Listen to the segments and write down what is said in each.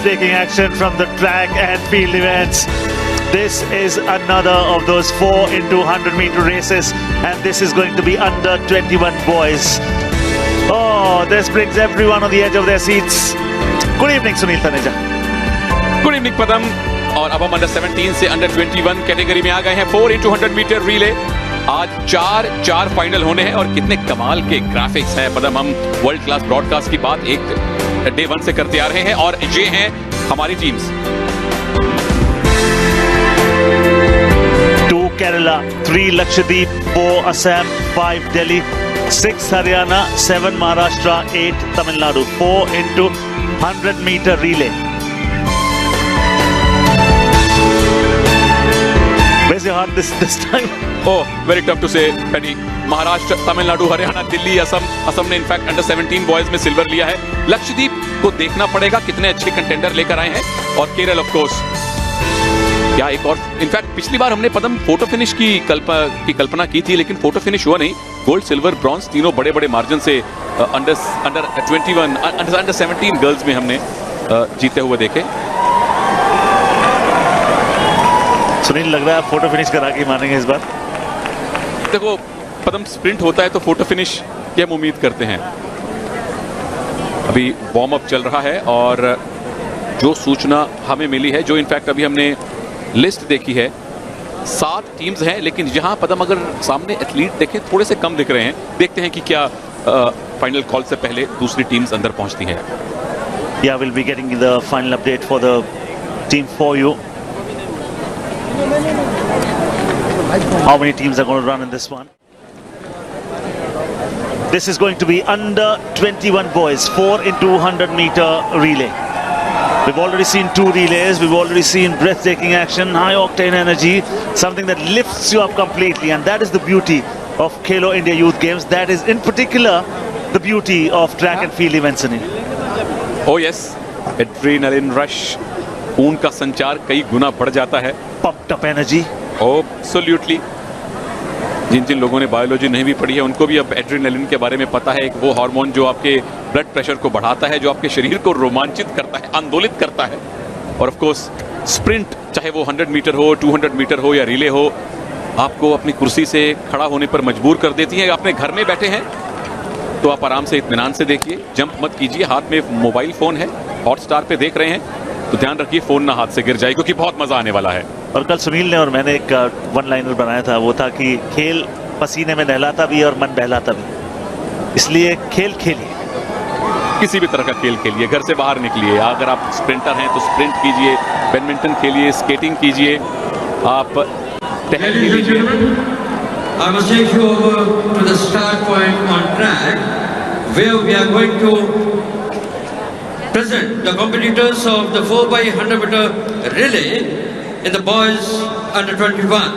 breathtaking action from the track and field events. This is another of those 4 into 100 meter races, and this is going to be under 21 boys. Oh, this brings everyone on the edge of their seats. Good evening, Sunil Taneja. Good evening, Padam. और अब हम under 17 से under 21 category में आ गए हैं. 4 into 100 metre relay. आज चार final होने हैं और कितने कमाल के ग्राफिक्स हैं. पदम, हम वर्ल्ड क्लास ब्रॉडकास्ट की बात एक डे 1 से करते आ रहे हैं और ये हैं हमारी teams. 2 Kerala, 3 Lakshadweep, 4 Assam, 5 Delhi, 6 Haryana, 7 Maharashtra, 8 Tamil Nadu. 4 into 100 meter relay. Where's your heart this time? Oh, very tough to say, Penny. Maharashtra, Tamil Nadu, Haryana, Delhi, Assam ने इनफैक्ट अंडर 17 बॉयज में सिल्वर लिया है. लक्षद्वीप को देखना पड़ेगा कितने अच्छे कंटेंडर लेकर आए हैं. और केरल ऑफ कोर्स. या एक और इनफैक्ट पिछली बार हमने पदम फोटो फिनिश की कल्पना की थी, लेकिन फोटो फिनिश हुआ नहीं. गोल्ड, सिल्वर, ब्रॉन्ज तीनों बड़े बड़े मार्जिन से अंडर 21 अंडर 17 गर्ल्स में हमने जीते हुए देखे. सुनील, लग रहा है फोटो फिनिश करा के मानेंगे इस बार. देखो पदम, स्प्रिंट होता है तो फोटो फिनिश की हम उम्मीद करते हैं. अभी वार्म अप चल रहा है और जो सूचना हमें मिली है, जो इनफैक्ट अभी हमने लिस्ट देखी है, 7 टीम्स हैं, लेकिन यहां पदम अगर सामने एथलीट देखें थोड़े से कम दिख रहे हैं. देखते हैं कि क्या फाइनल कॉल से पहले दूसरी टीम्स अंदर पहुंचती हैं. Yeah, we'll be getting the final update for the team for you. How many teams are going to run in this one? This is going to be under 21 boys, 4 into 100 meter relay. We've already seen 2 relays. We've already seen breathtaking action, high octane energy, something that lifts you up completely. And that is the beauty of Khelo India Youth Games. That is in particular the beauty of track and field events in it. Oh yes, adrenaline rush. खून का संचार कई गुना बढ़ जाता है. Pumped up energy. Absolutely. जिन लोगों ने biology नहीं भी पढ़ी है उनको भी अब एड्रेनालिन के बारे में पता है. एक वो हार्मोन जो आपके ब्लड प्रेशर को बढ़ाता है, जो आपके शरीर को रोमांचित करता है, आंदोलित करता है. और ऑफ कोर्स स्प्रिंट, चाहे वो 100 मीटर हो, 200 मीटर हो या रिले हो, आपको अपनी कुर्सी से खड़ा होने पर मजबूर कर देती है. अपने घर में बैठे हैं तो आप आराम से इत्मीनान से देखिए, जंप मत कीजिए. हाथ में मोबाइल फोन है, हॉटस्टार पे देख रहे हैं तो ध्यान रखिए फोन ना हाथ से गिर जाए, क्योंकि बहुत मजा आने वाला है. और कल सुनील ने और मैंने एक वन लाइनर बनाया था, वो था कि खेल पसीने में नहलाता भी और मन बहलाता भी. इसलिए खेल खेलिए, किसी भी तरह का खेल खेलिए, घर से बाहर निकलिए. अगर आप स्प्रिंटर हैं तो स्प्रिंट कीजिए, बैडमिंटन खेलिए, स्केटिंग कीजिए, आप टहल लीजिए. I must take you over to the start point on track, where we are going to present the competitors of the 4x100 meter relay in the boys under 21.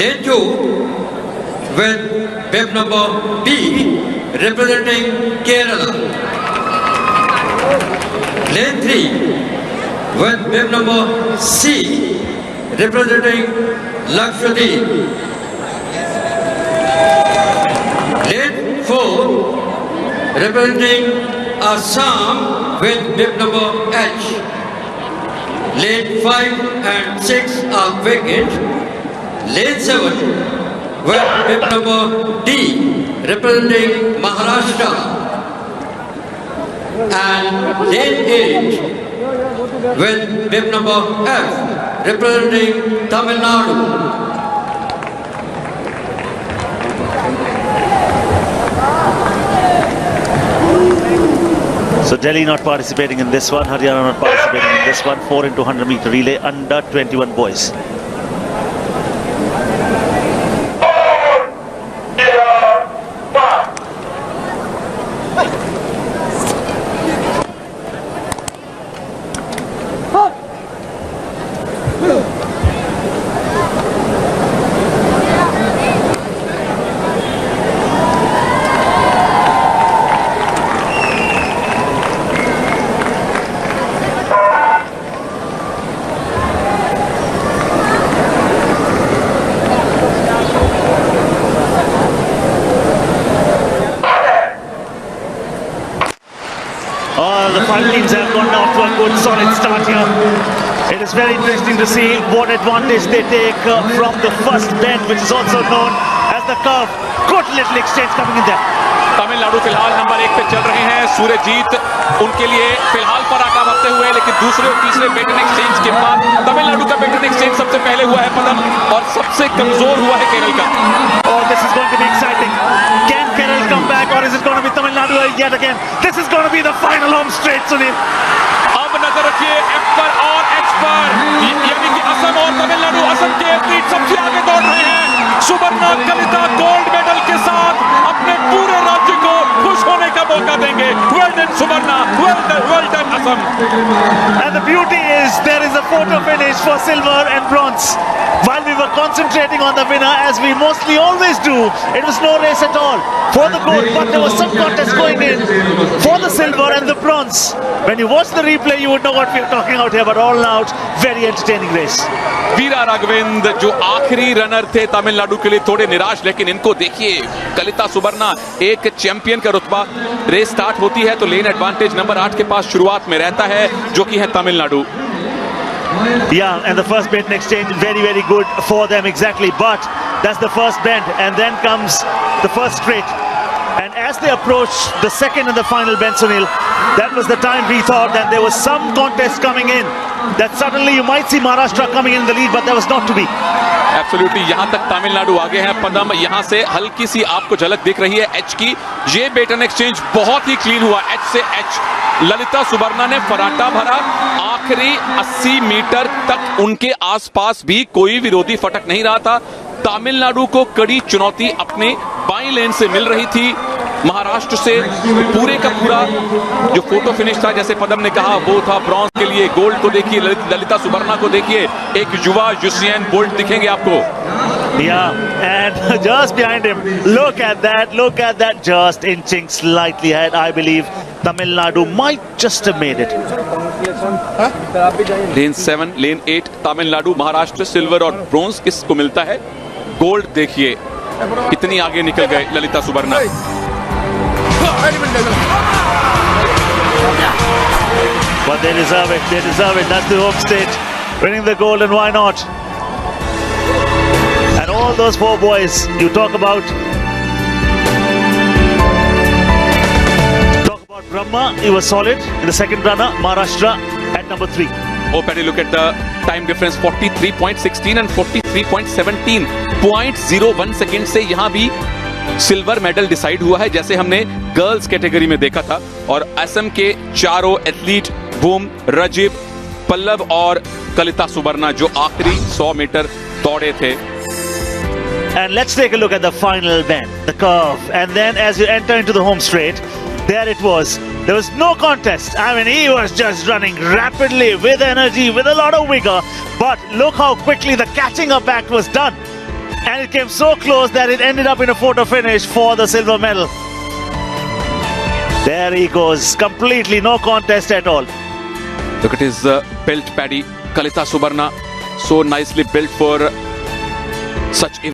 Lane 2 with bib number B representing Kerala. Lane 3 with bib number C representing Lakshadweep. Lane 4 representing Assam with bib number H. Lane 5 and 6 are vacant. Lane 7 with bib number D representing Maharashtra. And lane 8 with bib number F representing Tamil Nadu. So Delhi not participating in this one, Haryana not participating in this one. 4 into 100 meter relay under 21 boys. 5 teams have gone off to a good solid start here. It is very interesting to see what advantage they take from the first bend, which is also known as the curve. Good little exchange coming in there. Tamil Nadu फिलहाल number 1 पे चल रहे हैं। सूर्यजीत उनके लिए फिलहाल पराठा भरते हुए, लेकिन दूसरे और तीसरे बेटन एक्सचेंज के बाद तमिलनाडु का बेटन एक्सचेंज सबसे पहले हुआ है पदम, और सबसे कमजोर हुआ है केरल का। Oh, this is going to be exciting. Can Kerala come back, or is it going to be Tamil Nadu yet again? This is going to be the final home straight, Sunil. अब नजर रखिए F पर और H पर, यानी कि असम और तमिलनाडु, असम के एथलीट सबसे आगे दौड़ रहे हैं। सुवर्णा कलिता गोल्ड मेडल के साथ अपने पूरे राज्य को खुश होने का मौका देंगे। Well done Suvarna, well done Assam. And the beauty is there is a photo finish for silver and bronze. While we were concentrating on the winner, as we mostly always do, it was no race at all for the gold, but there was some contest going in for the silver and the bronze. When you watch the replay, you would know what we are talking about here, but all out, very entertaining race. वीरा राघवेंद्र जो आखिरी runner थे तमिलनाडु के लिए, थोड़े निराश, लेकिन इनको देखिए, कलिता सुवर्णा एक चैंपियन का रुतबा। रेस स्टार्ट होती है तो लेन एडवांटेज नंबर 8 के पास शुरुआत में रहता है, जो कि है Tamil Nadu. Yeah, and the first bend exchange, very, very good for them, exactly. But that's the first bend, and then comes the first straight. And as they approach the second and the final bend, Sunil, that was the time we thought that there was some contest coming in, that suddenly you might see Maharashtra coming in the lead, but that was not to be. Absolutely, यहां तक तमिलनाडु आगे है। पदम, यहां से हल्की सी आपको झलक दिख रही है एच की। ये बेटन एक्सचेंज बहुत ही क्लीन हुआ, एच से एच। ललिता सुवर्णा ने फराटा भरा, आखिरी 80 मीटर तक उनके आसपास भी कोई विरोधी फटक नहीं रहा था। तमिलनाडु को कड़ी चुनौती अपने बाई लेन से मिल रही थी। महाराष्ट्र से पूरे का पूरा जो फोटो फिनिश था, जैसे पदम ने कहा, वो था ब्रॉन्ज के लिए। गोल्ड को देखिए, ललिता सुवर्णा को देखिए, एक युवा यूसेन बोल्ट दिखेंगे आपको। Yeah, and just behind him, look at that, just inching slightly ahead. I believe Tamil Nadu might just have made it. Lane 7, lane 8 Tamil Nadu, Maharashtra silver और ब्रॉन्ज किसको मिलता है? गोल्ड देखिए कितनी आगे निकल गए ललिता सुवर्णा। But they deserve it. That's the home state, winning the gold, and why not? And all those 4 boys you talk about Brahma, he was solid in the second runner. Maharashtra at number 3. Oh, Paddy, look at the time difference, 43.16 and 43.17, 0.01 second से यहाँ भी silver medal decide हुआ है, जैसे हमने girls category में देखा था। और असम के चारों एथलीट, भूम, रजीब, पल्लव और कलिता सुवर्णा, जो आखिरी 100 मीटर दौड़े थे। And let's take a look at the final bend, the curve, and then as you enter into the home straight, there it was. There was no contest. I mean, he was just running rapidly, with energy, with a lot of vigor. But look how quickly the catching up act was done. And it came so close that it ended up in a photo finish for the silver medal. There he goes, completely no contest at all. Look at his belt, Paddy. Kalita Subarna, so nicely built for such